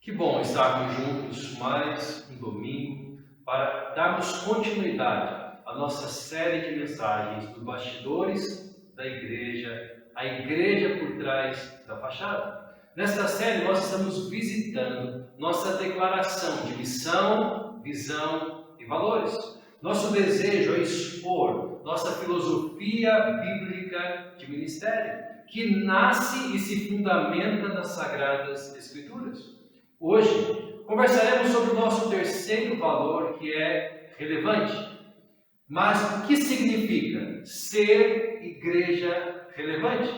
Que bom estarmos juntos mais um domingo para darmos continuidade à nossa série de mensagens dos bastidores da igreja, a igreja por trás da fachada. Nesta série nós estamos visitando nossa declaração de missão, visão e valores. Nosso desejo é expor nossa filosofia bíblica de ministério, que nasce e se fundamenta nas Sagradas Escrituras. Hoje conversaremos sobre o nosso terceiro valor, que é relevante. Mas o que significa ser igreja relevante?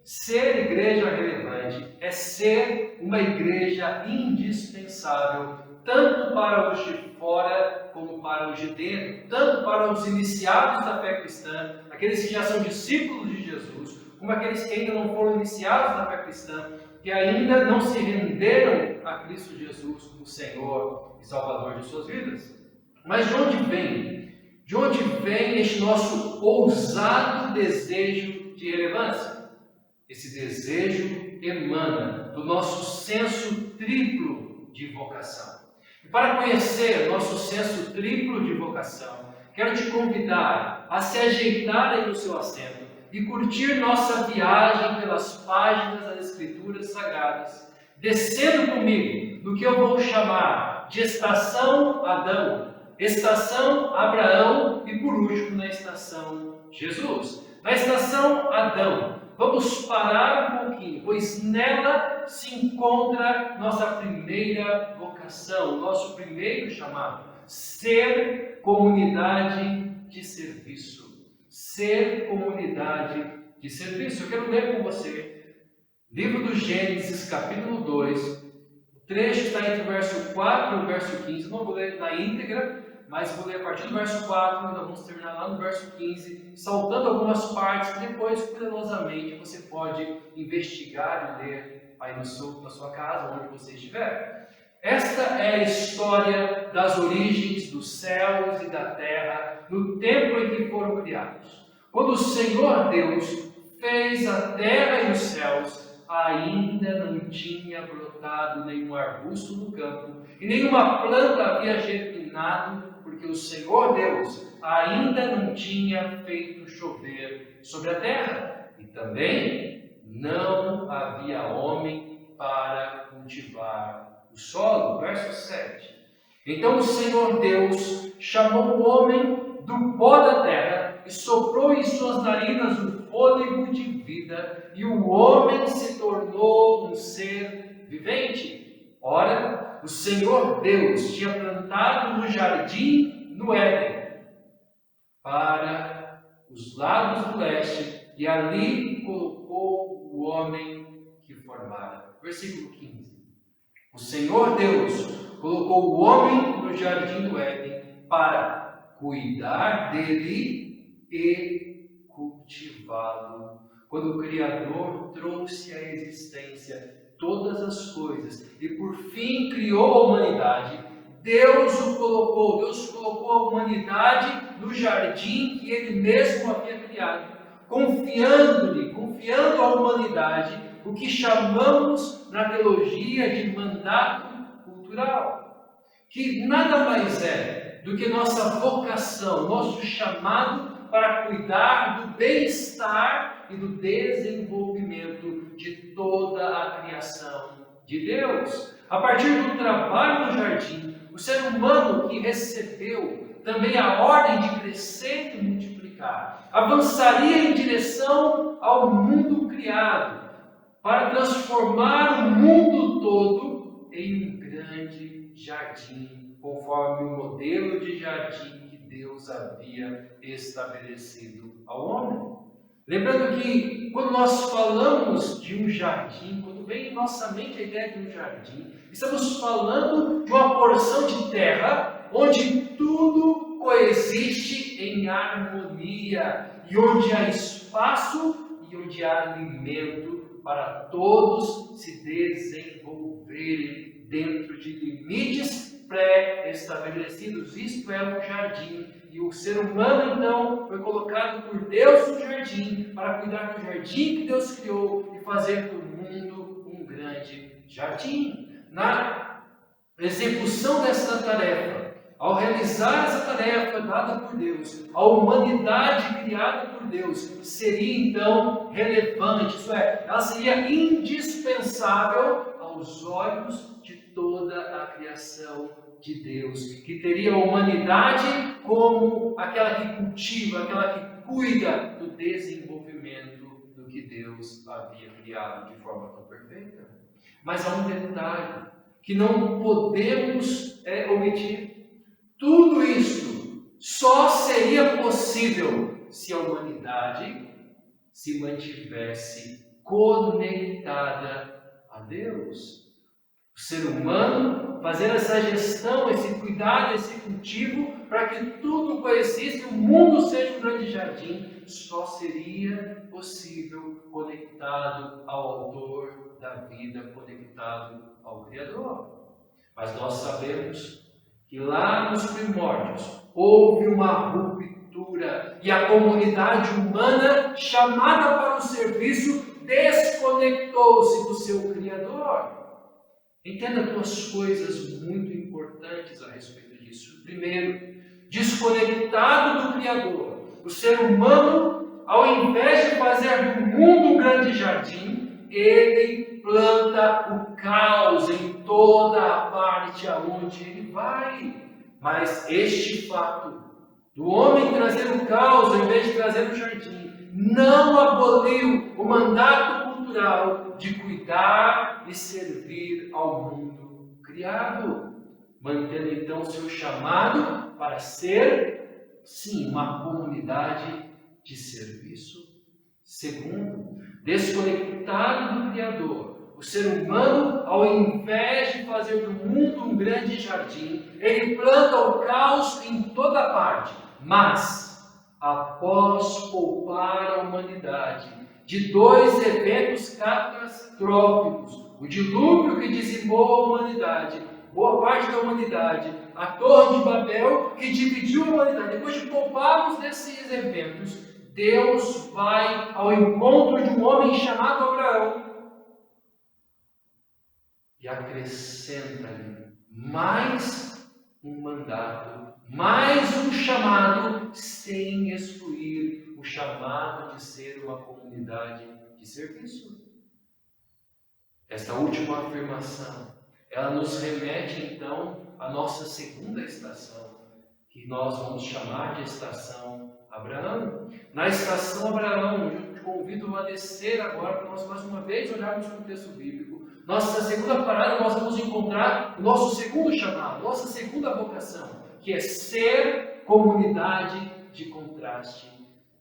Ser igreja relevante é ser uma igreja indispensável, tanto para os de fora como para os de dentro, tanto para os iniciados da fé cristã, aqueles que já são discípulos de Jesus, como aqueles que ainda não foram iniciados na fé cristã, que ainda não se renderam a Cristo Jesus como Senhor e Salvador de suas vidas. Mas de onde vem? De onde vem este nosso ousado desejo de relevância? Esse desejo emana do nosso senso triplo de vocação. E para conhecer nosso senso triplo de vocação, quero te convidar a se ajeitar aí no seu assento e curtir nossa viagem pelas páginas das Escrituras Sagradas, descendo comigo no que eu vou chamar de estação Adão, estação Abraão e, por último, na estação Jesus. Na estação Adão, vamos parar um pouquinho, pois nela se encontra nossa primeira vocação, nosso primeiro chamado: ser comunidade de serviço. Ser comunidade de serviço. Eu quero ler com você livro do Gênesis, capítulo 2. O trecho está entre o verso 4 e o verso 15. Não vou ler na íntegra, mas vou ler a partir do verso 4 e nós vamos terminar lá no verso 15, saltando algumas partes que depois, cuidadosamente, você pode investigar e ler aí na sua casa, onde você estiver. Esta é a história das origens dos céus e da terra no tempo em que foram criados. Quando o Senhor Deus fez a terra e os céus, ainda não tinha brotado nenhum arbusto no campo e nenhuma planta havia germinado, porque o Senhor Deus ainda não tinha feito chover sobre a terra, e também não havia homem para cultivar o solo. Verso 7. Então o Senhor Deus chamou o homem do pó da terra e soprou em suas narinas o fôlego de vida, e o homem se tornou um ser vivente. Ora, o Senhor Deus tinha plantado no jardim, no Éden, para os lados do leste, e ali colocou o homem que formara. Versículo 15. O Senhor Deus colocou o homem no jardim do Éden para cuidar dele e cultivá-lo. Quando o Criador trouxe à existência todas as coisas e por fim criou a humanidade, Deus colocou a humanidade no jardim que ele mesmo havia criado, confiando à humanidade o que chamamos na teologia de mandato cultural, que nada mais é do que nossa vocação, nosso chamado para cuidar do bem-estar e do desenvolvimento de toda a criação de Deus. A partir do trabalho no jardim, o ser humano que recebeu também a ordem de crescer e multiplicar, avançaria em direção ao mundo criado, para transformar o mundo todo em um grande jardim, conforme o modelo de jardim que Deus havia estabelecido ao homem. Lembrando que quando nós falamos de um jardim, quando vem em nossa mente a ideia de um jardim, estamos falando de uma porção de terra onde tudo coexiste em harmonia e onde há espaço e onde há alimento para todos se desenvolverem dentro de limites pré-estabelecidos. Isto é um jardim. E o ser humano, então, foi colocado por Deus no jardim para cuidar do jardim que Deus criou e fazer do mundo um grande jardim. Na execução dessa tarefa, ao realizar essa tarefa dada por Deus, a humanidade criada por Deus seria então relevante, isso é, ela seria indispensável aos olhos de toda a criação de Deus, que teria a humanidade como aquela que cultiva, aquela que cuida do desenvolvimento do que Deus havia criado de forma tão perfeita. Mas há um detalhe que não podemos omitir. Tudo isso só seria possível se a humanidade se mantivesse conectada a Deus. O ser humano fazendo essa gestão, esse cuidado, esse cultivo, para que tudo coexista e o mundo seja um grande jardim, só seria possível conectado ao autor da vida, conectado ao Criador. Mas nós sabemos que lá nos primórdios houve uma ruptura e a comunidade humana, chamada para o serviço, desconectou-se do seu Criador. Entenda duas coisas muito importantes a respeito disso. Primeiro, desconectado do Criador, o ser humano, ao invés de fazer do mundo um grande jardim, ele planta o caos em toda a parte aonde ele vai. Mas este fato do homem trazer o caos ao invés de trazer o jardim não aboliu o mandato cultural de cuidar e servir ao mundo criado, mantendo então seu chamado para ser, sim, uma comunidade de serviço. Segundo, desconectado do Criador, o ser humano, ao invés de fazer do mundo um grande jardim, ele planta o caos em toda parte, mas após poupar a humanidade de dois eventos catastróficos, o dilúvio que dizimou a humanidade, boa parte da humanidade, a Torre de Babel que dividiu a humanidade, depois de pouparmos desses eventos, Deus vai ao encontro de um homem chamado Abraão e acrescenta-lhe mais um mandato, mais um chamado, sem excluir o chamado de ser uma comunidade de serviço. Esta última afirmação, ela nos remete então à nossa segunda estação, que nós vamos chamar de estação Abraão. Na estação Abraão, eu te convido a descer agora para nós mais uma vez olharmos para o texto bíblico. Nossa segunda parada, nós vamos encontrar o nosso segundo chamado, nossa segunda vocação, que é ser comunidade de contraste.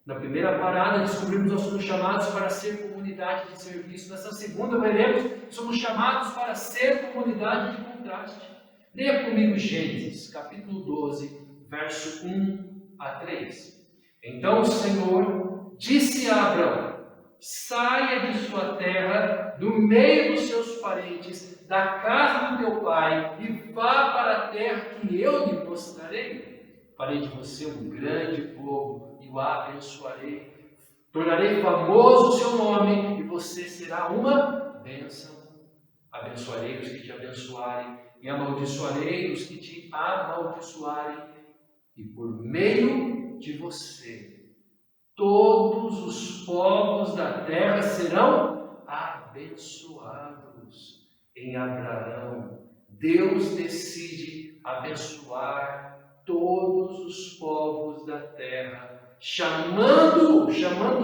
Na primeira parada, descobrimos que nós somos chamados para ser comunidade de serviço. Nessa segunda, veremos que somos chamados para ser comunidade de contraste. Leia comigo Gênesis, capítulo 12, verso 1 a 3. Então o Senhor disse a Abraão: saia de sua terra, do meio dos seus parentes, da casa do teu pai, e vá para a terra que eu lhe mostrarei. Farei de você um grande povo e o abençoarei. Tornarei famoso o seu nome e você será uma bênção. Abençoarei os que te abençoarem e amaldiçoarei os que te amaldiçoarem. E por meio de você, todos os povos da terra serão abençoados. Em Abraão, Deus decide abençoar todos os povos da terra, chamando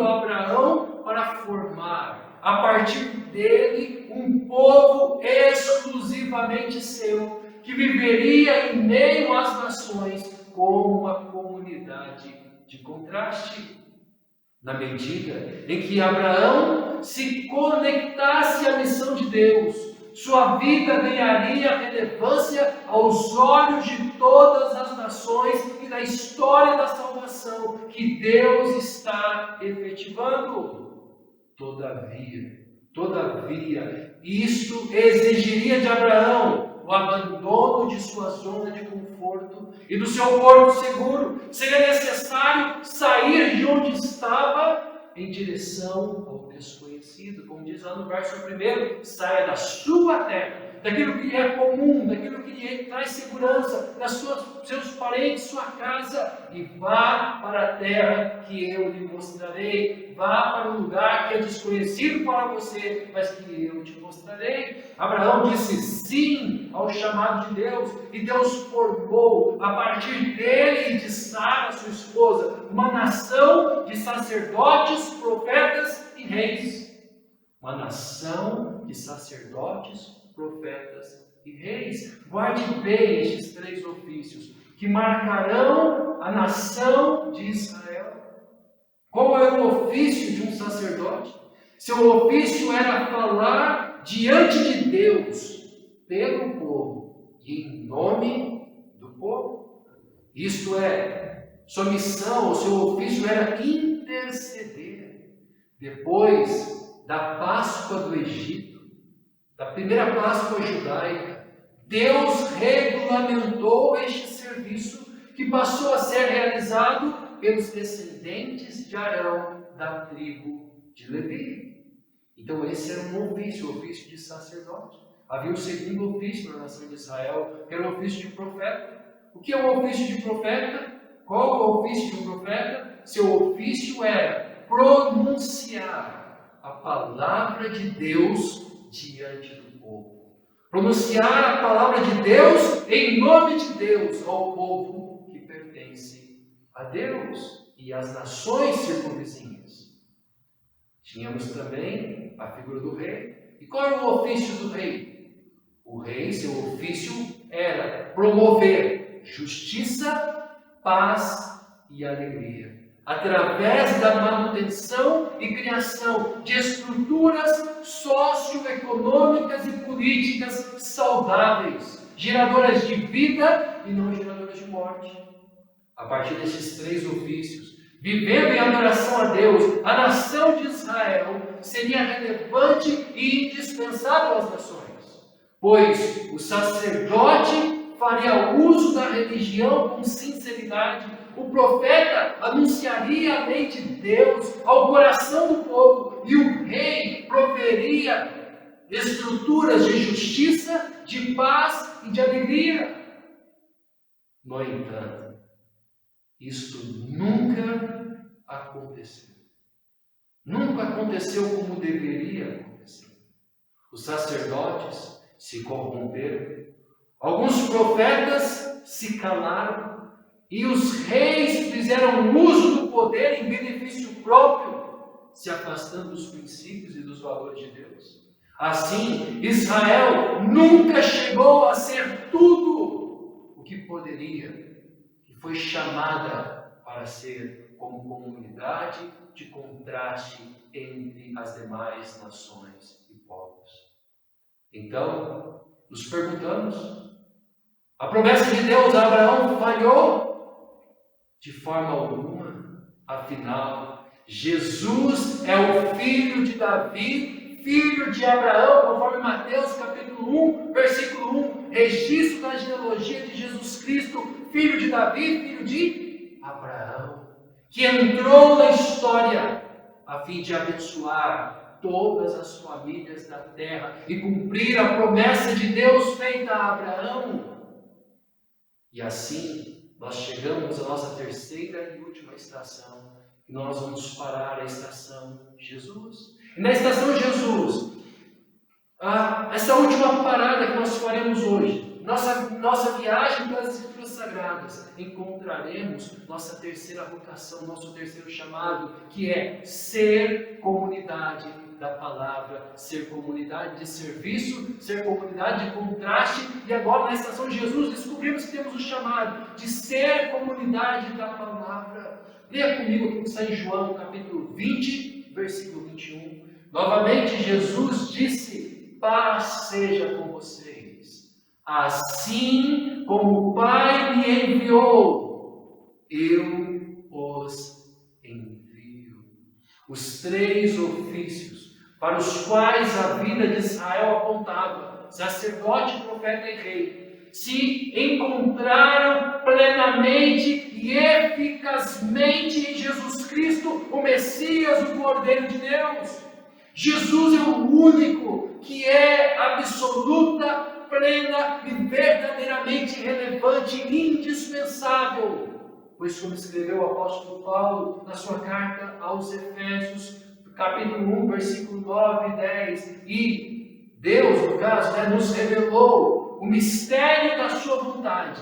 Abraão para formar, a partir dele, um povo exclusivamente seu, que viveria em meio às nações como uma comunidade de contraste. Na medida em que Abraão se conectasse à missão de Deus, sua vida ganharia relevância aos olhos de todas as nações e na história da salvação que Deus está efetivando. Todavia, isto exigiria de Abraão o abandono de sua zona de conforto e do seu porto seguro. Seria necessário sair de onde estava em direção ao desconhecido. Como diz lá no verso 1, saia da sua terra, daquilo que é comum, daquilo que traz segurança para seus parentes, sua casa, e vá para a terra que eu lhe mostrarei. Vá para um lugar que é desconhecido para você, mas que eu te mostrarei. Abraão disse sim ao chamado de Deus, e Deus formou, a partir dele e de Sara, sua esposa, uma nação de sacerdotes, profetas e reis. Uma nação de sacerdotes, profetas e reis. Guarde bem estes 3 ofícios que marcarão a nação de Israel. Qual era o ofício de um sacerdote? Seu ofício era falar diante de Deus, pelo povo e em nome do povo. Isto é, sua missão, o seu ofício era interceder. Depois da Páscoa do Egito, da primeira Páscoa judaica, Deus regulamentou este serviço que passou a ser realizado pelos descendentes de Arão, da tribo de Levi. Então esse era um ofício, o ofício de sacerdote. Havia um segundo ofício na nação de Israel, que era o ofício de profeta. O que é o ofício de profeta? Qual é o ofício de um profeta? Seu ofício era pronunciar a palavra de Deus diante do povo. Pronunciar a palavra de Deus em nome de Deus ao povo que pertence a Deus e às nações circunvizinhas. Tínhamos também a figura do rei. E qual era o ofício do rei? O rei, seu ofício era promover justiça, paz e alegria, através da manutenção e criação de estruturas socioeconômicas e políticas saudáveis, geradoras de vida e não geradoras de morte. A partir desses 3 ofícios, vivendo em adoração a Deus, a nação de Israel seria relevante e indispensável às nações, pois o sacerdote faria uso da religião com sinceridade. O profeta anunciaria a lei de Deus ao coração do povo, e o rei proveria estruturas de justiça, de paz e de alegria. No entanto, isto nunca aconteceu. Nunca aconteceu como deveria acontecer. Os sacerdotes se corromperam, alguns profetas se calaram, e os reis fizeram uso do poder em benefício próprio, se afastando dos princípios e dos valores de Deus. Assim, Israel nunca chegou a ser tudo o que poderia, que foi chamada para ser como comunidade de contraste entre as demais nações e povos. Então, nos perguntamos, a promessa de Deus a Abraão falhou? De forma alguma. Afinal, Jesus é o filho de Davi, filho de Abraão, conforme Mateus capítulo 1, versículo 1, registro da genealogia de Jesus Cristo, filho de Davi, filho de Abraão, que entrou na história a fim de abençoar todas as famílias da terra e cumprir a promessa de Deus feita a Abraão. E assim, nós chegamos à nossa terceira e última estação, e nós vamos parar a estação Jesus. E na estação Jesus, essa última parada que nós faremos hoje, nossa viagem pelas Escrituras Sagradas, encontraremos nossa terceira vocação, nosso terceiro chamado, que é ser comunidade da palavra, ser comunidade de serviço, ser comunidade de contraste. E agora na estação de Jesus descobrimos que temos o chamado de ser comunidade da palavra. Leia comigo aqui que está em João capítulo 20, versículo 21. Novamente Jesus disse: paz seja com vocês. Assim como o Pai me enviou, eu os envio. Os 3 ofícios para os quais a vida de Israel apontava, sacerdote, profeta e rei, se encontraram plenamente e eficazmente em Jesus Cristo, o Messias, o Cordeiro de Deus. Jesus é o único que é absoluto absoluta, plena e verdadeiramente relevante e indispensável. Pois como escreveu o apóstolo Paulo na sua carta aos Efésios, capítulo 1, versículo 9 e 10, e Deus, no caso, nos revelou o mistério da sua vontade,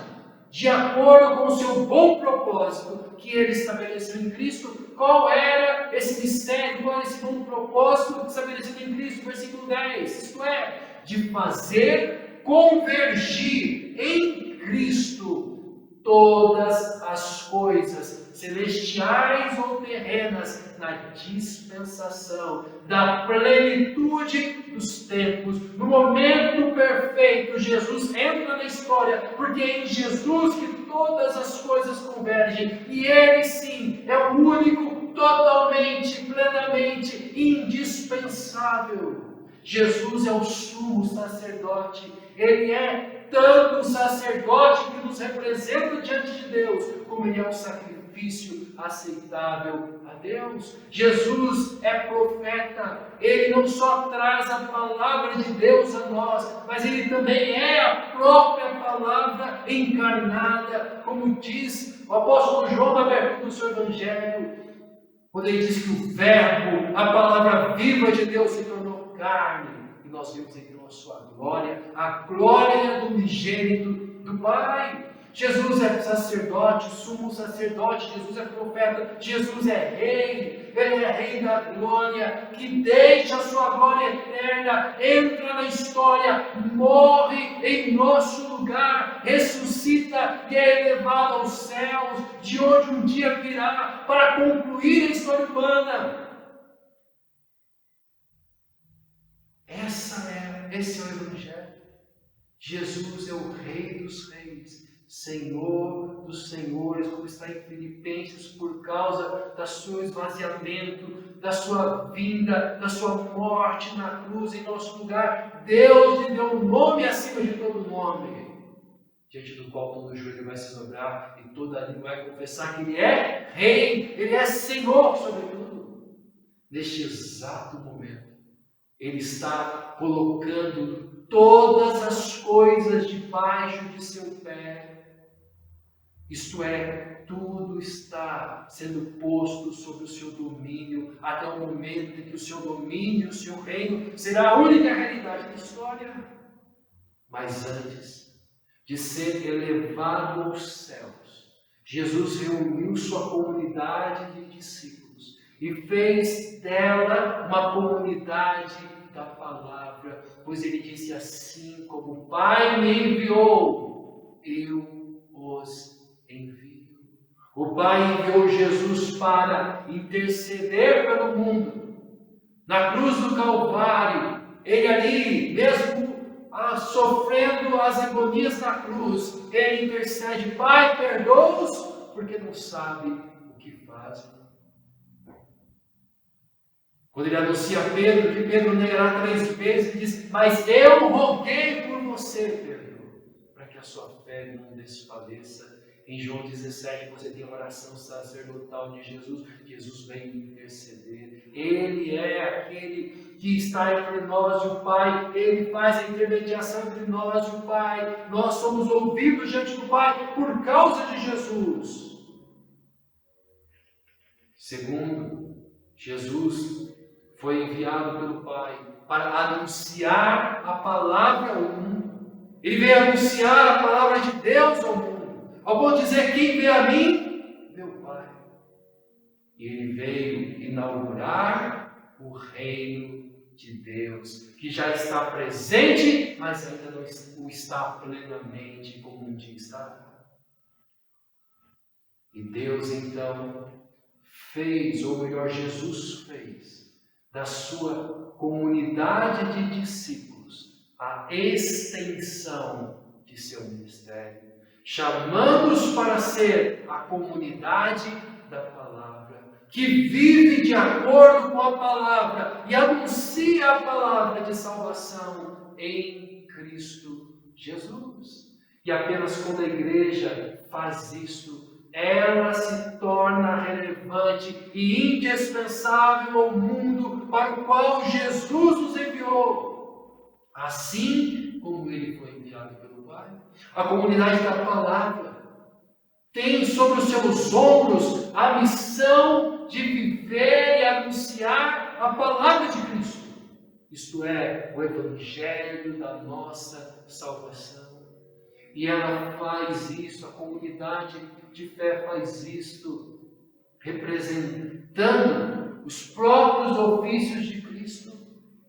de acordo com o seu bom propósito que ele estabeleceu em Cristo. Qual era esse mistério, qual era esse bom propósito estabelecido em Cristo? Versículo 10, isto é, de fazer convergir em Cristo todas as coisas, celestiais ou terrenas, na dispensação da plenitude dos tempos. No momento perfeito, Jesus entra na história, porque é em Jesus que todas as coisas convergem, e Ele sim é o único, totalmente, plenamente indispensável. Jesus é o sumo sacerdote, Ele é tanto o sacerdote que nos representa diante de Deus, como Ele é um sacrifício aceitável a Deus. Jesus é profeta, Ele não só traz a palavra de Deus a nós, mas Ele também é a própria palavra encarnada, como diz o apóstolo João na abertura do seu Evangelho, quando ele diz que o Verbo, a palavra viva de Deus, se tornou carne, e nós vimos então a sua glória, a glória do unigênito do Pai. Jesus é sacerdote, sumo sacerdote, Jesus é profeta, Jesus é rei, Ele é rei da glória, que deixa a sua glória eterna, entra na história, morre em nosso lugar, ressuscita e é elevado aos céus, de onde um dia virá para concluir a história humana. Esse é o Evangelho. Jesus é o Rei dos Reis, Senhor dos Senhores, como está em Filipenses, por causa do seu esvaziamento, da sua vinda, da sua morte na cruz em nosso lugar. Deus lhe deu um nome acima de todo nome, diante do qual todo joelho vai se dobrar e toda língua vai confessar que Ele é Rei, Ele é Senhor sobre tudo. Neste exato momento, Ele está colocando todas as coisas debaixo de seu pé. Isto é, tudo está sendo posto sob o seu domínio, até o momento em que o seu domínio, o seu reino, será a única realidade da história. Mas antes de ser elevado aos céus, Jesus reuniu sua comunidade de discípulos e fez dela uma comunidade da palavra, pois ele disse: assim como o Pai me enviou, eu os envio. O Pai enviou Jesus para interceder pelo mundo. Na cruz do Calvário, Ele ali, mesmo sofrendo as agonias da cruz, Ele intercede: Pai, perdoa-os, porque não sabem o que fazem. Quando Ele anuncia a Pedro que Pedro negará 3 vezes, Ele diz: mas eu roguei por você, Pedro, para que a sua fé não desfaleça. Em João 17, você tem a oração sacerdotal de Jesus. Jesus vem interceder. Ele é aquele que está entre nós e o Pai. Ele faz a intermediação entre nós e o Pai. Nós somos ouvidos diante do Pai por causa de Jesus. Segundo, Jesus foi enviado pelo Pai para anunciar a palavra ao mundo. Ele veio anunciar a palavra de Deus ao mundo. Ao ponto de dizer: quem vê a mim, vê o Pai. E Ele veio inaugurar o reino de Deus, que já está presente, mas ainda não o está plenamente como um dia estará. E Deus então fez, ou melhor, Jesus fez, da sua comunidade de discípulos a extensão de seu ministério, chamando-os para ser a comunidade da palavra, que vive de acordo com a palavra e anuncia a palavra de salvação em Cristo Jesus. E apenas quando a igreja faz isto, ela se torna relevante e indispensável ao mundo para o qual Jesus nos enviou. assim como ele foi enviado pelo Pai. A comunidade da palavra tem sobre os seus ombros a missão de viver e anunciar a palavra de Cristo. Isto é, o Evangelho da nossa salvação. E ela faz isso, a comunidade de fé faz isto, representando os próprios ofícios de Cristo.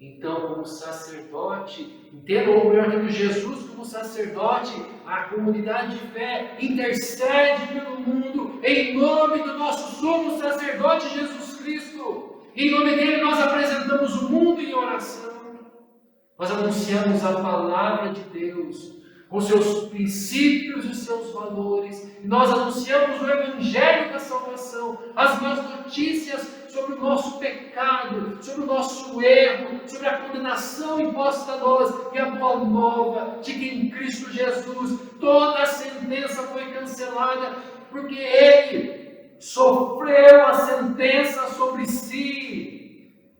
Então, como sacerdote, entenda o melhor que Jesus como sacerdote, a comunidade de fé intercede pelo mundo em nome do nosso sumo sacerdote Jesus Cristo. Em nome dele nós apresentamos o mundo em oração. Nós anunciamos a palavra de Deus, com seus princípios e seus valores. E nós anunciamos o Evangelho da salvação, as más notícias sobre o nosso pecado, sobre o nosso erro, sobre a condenação imposta a nós, e a boa nova de que em Cristo Jesus toda a sentença foi cancelada, porque Ele sofreu a sentença sobre si.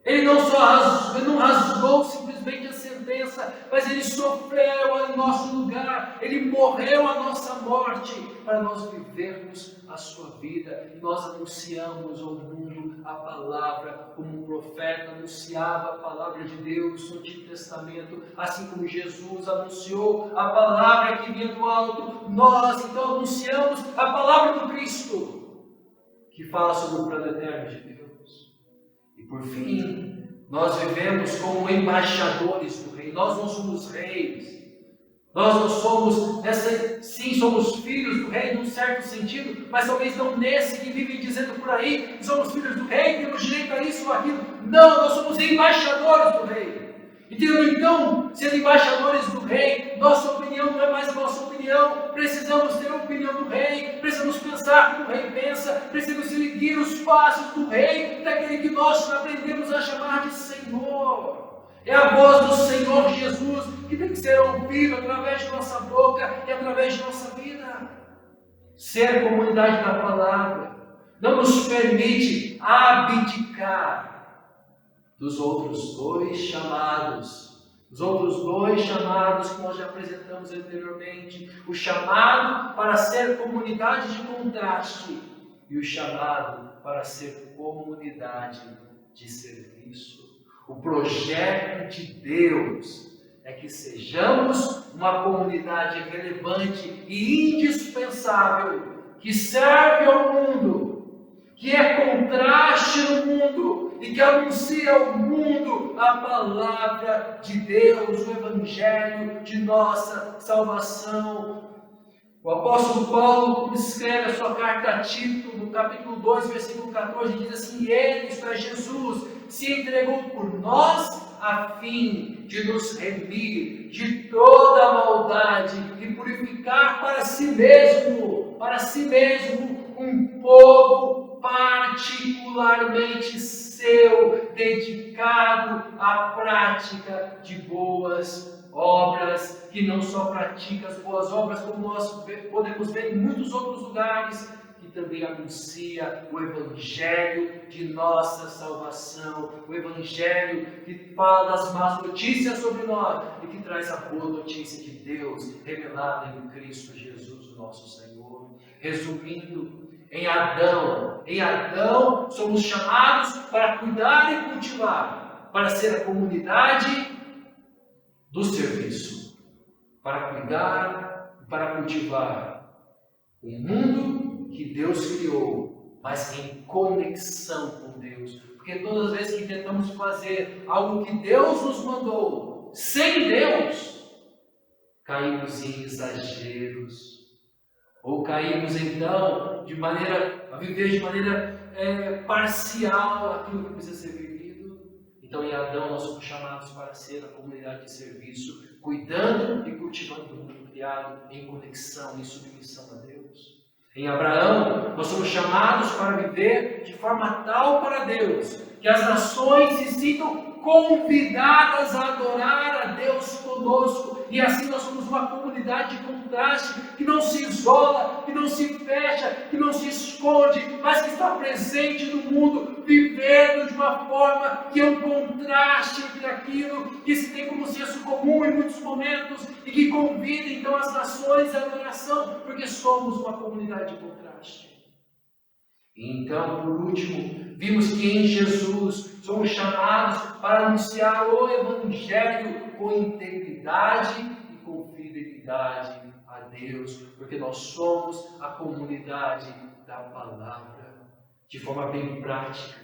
Ele não rasgou simplesmente a sentença, mas Ele sofreu em nosso lugar, Ele morreu a nossa morte, para nós vivermos a sua vida. E nós anunciamos ao mundo a palavra, como um profeta anunciava a palavra de Deus no Antigo Testamento, assim como Jesus anunciou a palavra que vinha do alto. Nós então anunciamos a palavra do Cristo, que fala sobre o plano eterno de Deus. E por fim, nós vivemos como embaixadores do Rei. Nós não somos reis. Nós não somos, sim, somos filhos do Rei, num certo sentido, mas talvez não nesse que vivem dizendo por aí que somos filhos do Rei, temos direito a isso ou aquilo. Não, nós somos embaixadores do Rei. Então, sendo embaixadores do Rei, nossa opinião não é mais a nossa opinião. Precisamos ter a opinião do Rei, precisamos pensar como o Rei pensa, precisamos seguir os passos do Rei, daquele que nós aprendemos a chamar de Senhor. É a voz do Senhor Jesus que tem que ser ouvida através de nossa boca e através de nossa vida. Ser comunidade da palavra não nos permite abdicar dos outros dois chamados. Os outros dois chamados que nós já apresentamos anteriormente. O chamado para ser comunidade de contraste e o chamado para ser comunidade de serviço. O projeto de Deus é que sejamos uma comunidade relevante e indispensável, que serve ao mundo, que é contraste no mundo e que anuncia ao mundo a palavra de Deus, o Evangelho de nossa salvação. O apóstolo Paulo escreve a sua carta a Tito, no capítulo 2, versículo 14, diz assim: Ele, isto é Jesus, se entregou por nós a fim de nos remir de toda a maldade e purificar para si mesmo um povo particularmente seu, dedicado à prática de boas obras, que não só pratica as boas obras, como nós podemos ver em muitos outros lugares, que também anuncia o Evangelho de nossa salvação, o Evangelho que fala das más notícias sobre nós e que traz a boa notícia de Deus revelada em Cristo Jesus, o nosso Senhor. Resumindo, em Adão somos chamados para cuidar e cultivar, para ser a comunidade do serviço, para cuidar e para cultivar o mundo que Deus criou, mas em conexão com Deus. Porque todas as vezes que tentamos fazer algo que Deus nos mandou, sem Deus, caímos em exageros, ou caímos então a viver de maneira parcial aquilo que precisa ser vivido. Então, em Adão, nós somos chamados para ser a comunidade de serviço, cuidando e cultivando o mundo criado em conexão, em submissão a Deus. Em Abraão, nós somos chamados para viver de forma tal para Deus, que as nações se sintam convidadas a adorar a Deus conosco, e assim nós somos uma comunidade de contraste, que não se isola, que não se fecha, que não se esconde, mas que está presente no mundo, vivendo de uma forma que é um contraste entre aquilo que se tem como senso comum em muitos momentos e que convida então as nações à adoração, porque somos uma comunidade de contraste. Então, por último, vimos que em Jesus somos chamados para anunciar o Evangelho com integridade e com fidelidade a Deus, porque nós somos a comunidade da palavra. De forma bem prática,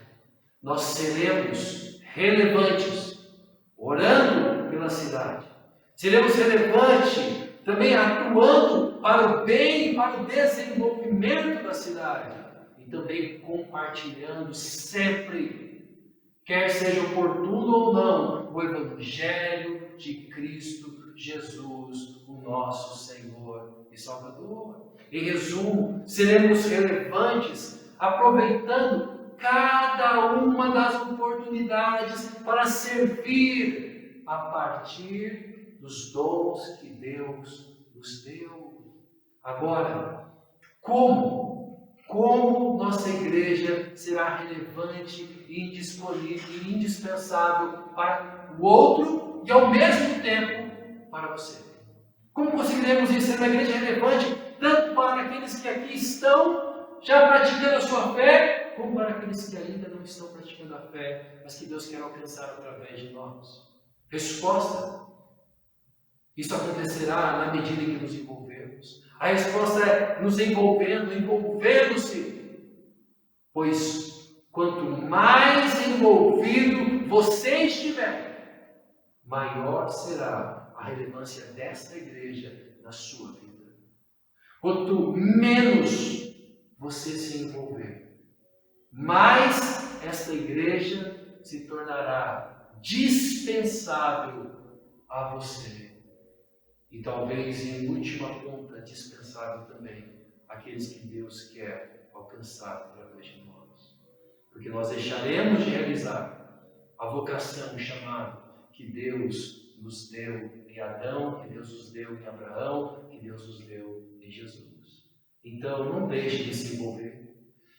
nós seremos relevantes orando pela cidade. Seremos relevantes também atuando para o bem e para o desenvolvimento da cidade. E também compartilhando sempre, quer seja oportuno ou não, o Evangelho de Cristo Jesus, o nosso Senhor e Salvador. Em resumo, seremos relevantes aproveitando cada uma das oportunidades para servir a partir dos dons que Deus nos deu. Agora, como nossa igreja será relevante e indispensável para o outro e ao mesmo tempo para você? Como conseguiremos ser uma igreja relevante tanto para aqueles que aqui estão já praticando a sua fé, como para aqueles que ainda não estão praticando a fé, mas que Deus quer alcançar através de nós? Resposta: isso acontecerá na medida em que nos envolvermos. A resposta é nos envolvendo-se. Pois quanto mais envolvido você estiver, maior será a relevância desta igreja na sua vida. Quanto menos você se envolver, mais esta igreja se tornará dispensável a você. E talvez, em última ponta, dispensável também aqueles que Deus quer alcançar através de nós. Porque nós deixaremos de realizar a vocação, o chamado que Deus nos deu em Adão, que Deus nos deu em Abraão, que Deus nos deu em Jesus. Então, não deixe de se envolver.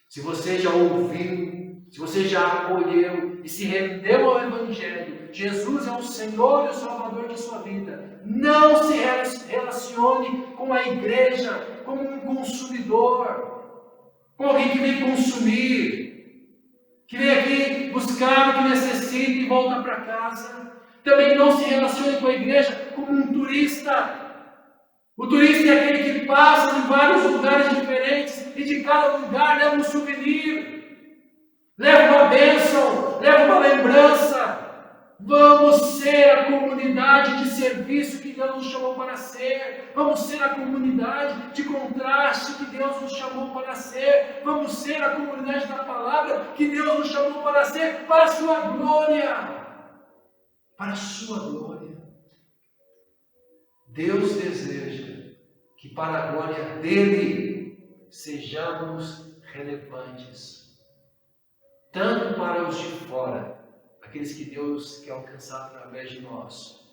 Se você já ouviu, se você já acolheu e se rendeu ao Evangelho, Jesus é o Senhor e o Salvador de sua vida. Não se relacione com a igreja como um consumidor, com alguém que vem consumir, que vem aqui buscar o que necessita e volta para casa. Também não se relacione com a igreja como um turista. O turista é aquele que passa em vários lugares diferentes e de cada lugar leva um souvenir, leva uma bênção, leva uma lembrança. Vamos ser a comunidade de serviço que Deus nos chamou para ser. Vamos ser a comunidade de contraste que Deus nos chamou para ser. Vamos ser a comunidade da palavra que Deus nos chamou para ser, para a sua glória. Para a sua glória. Deus deseja que para a glória dele sejamos relevantes, tanto para os de fora, aqueles que Deus quer alcançar através de nós,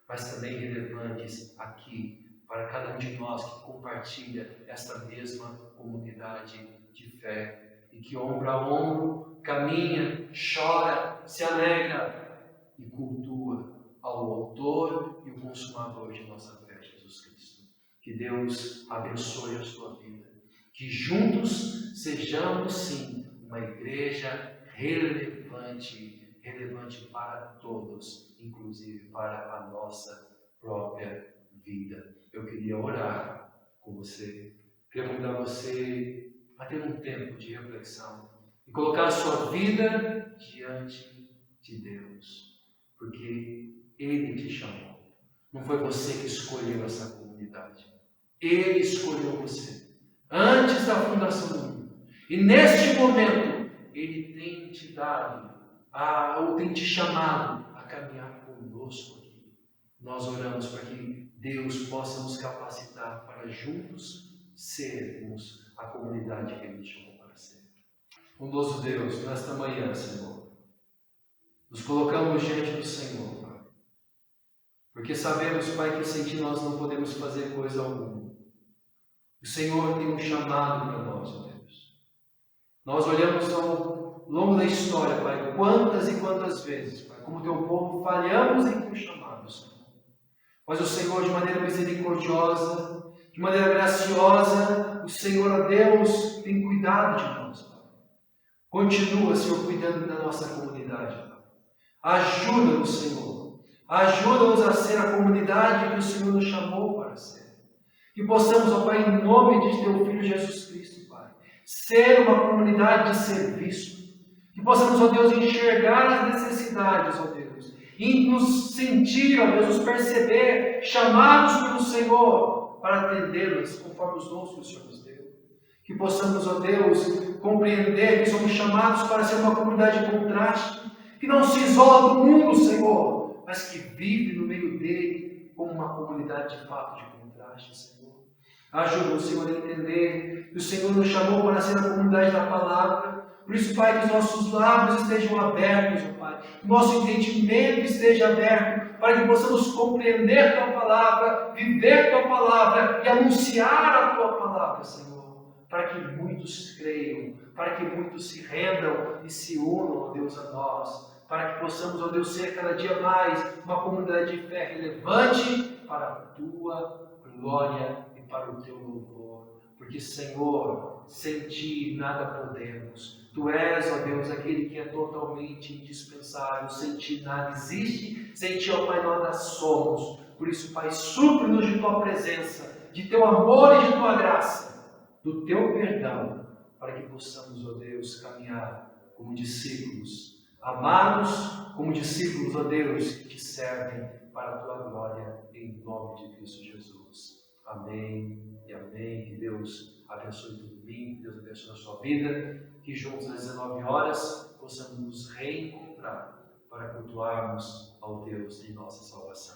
mas também relevantes aqui, para cada um de nós que compartilha esta mesma comunidade de fé e que ombro a ombro caminha, chora, se alegra e cultua ao autor e o consumador de nossa fé, Jesus Cristo. Que Deus abençoe a sua vida. Que juntos sejamos, sim, uma igreja relevante para todos, inclusive para a nossa própria vida. Eu queria orar com você. Queria convidar você a ter um tempo de reflexão e colocar a sua vida diante de Deus. Porque Ele te chamou. Não foi você que escolheu essa comunidade. Ele escolheu você. Antes da fundação do mundo. E neste momento, Ele tem te dado, ou tem te chamado a caminhar conosco aqui. Nós oramos para que Deus possa nos capacitar para juntos sermos a comunidade que Ele te chamou para ser. Bondoso Deus, nesta manhã, Senhor, nos colocamos diante do Senhor, Pai, Porque sabemos, Pai, que sem Ti nós não podemos fazer coisa alguma. O Senhor tem um chamado para nós, ó Deus. Nós olhamos ao longo da história, Pai, quantas e quantas vezes, Pai, como Teu povo falhamos em Teu chamado, Senhor. Mas o Senhor, de maneira misericordiosa, de maneira graciosa, o Senhor, ó Deus, tem cuidado de nós, Pai. Continua, Senhor, cuidando da nossa comunidade, Pai. Ajuda-nos, Senhor. Ajuda-nos a ser a comunidade que o Senhor nos chamou para ser. Que possamos, ó Pai, em nome de Teu Filho Jesus Cristo, Pai, ser uma comunidade de serviço. Que possamos, ó Deus, enxergar as necessidades, ó Deus, e nos sentir, ó Deus, nos perceber, chamados pelo Senhor para atendê-las conforme os dons que o Senhor nos deu. Que possamos, ó Deus, compreender que somos chamados para ser uma comunidade de contraste, que não se isola do mundo, Senhor, mas que vive no meio dele como uma comunidade de fato de contraste, Senhor. Ajuda o Senhor a entender que o Senhor nos chamou para ser a comunidade da palavra. Por isso, Pai, que os nossos lábios estejam abertos, ó Pai. Que o nosso entendimento esteja aberto para que possamos compreender Tua palavra, viver Tua palavra e anunciar a Tua palavra, Senhor. Para que muitos creiam, para que muitos se rendam e se unam, ó Deus, a nós. Para que possamos, ó Deus, ser cada dia mais uma comunidade de fé relevante para a Tua glória e para o Teu louvor. Porque, Senhor, sem Ti nada podemos. Tu és, ó Deus, aquele que é totalmente indispensável. Sem Ti nada existe. Sem Ti, ó Pai, nada somos. Por isso, Pai, supre-nos de Tua presença, de Teu amor e de Tua graça, do Teu perdão, para que possamos, ó Deus, caminhar como discípulos, amados como discípulos, ó Deus, que Te servem para a Tua glória, em nome de Cristo Jesus. Amém e amém. Que Deus abençoe o domingo, que Deus abençoe a sua vida, que juntos às 19 horas possamos nos reencontrar para cultuarmos ao Deus de nossa salvação.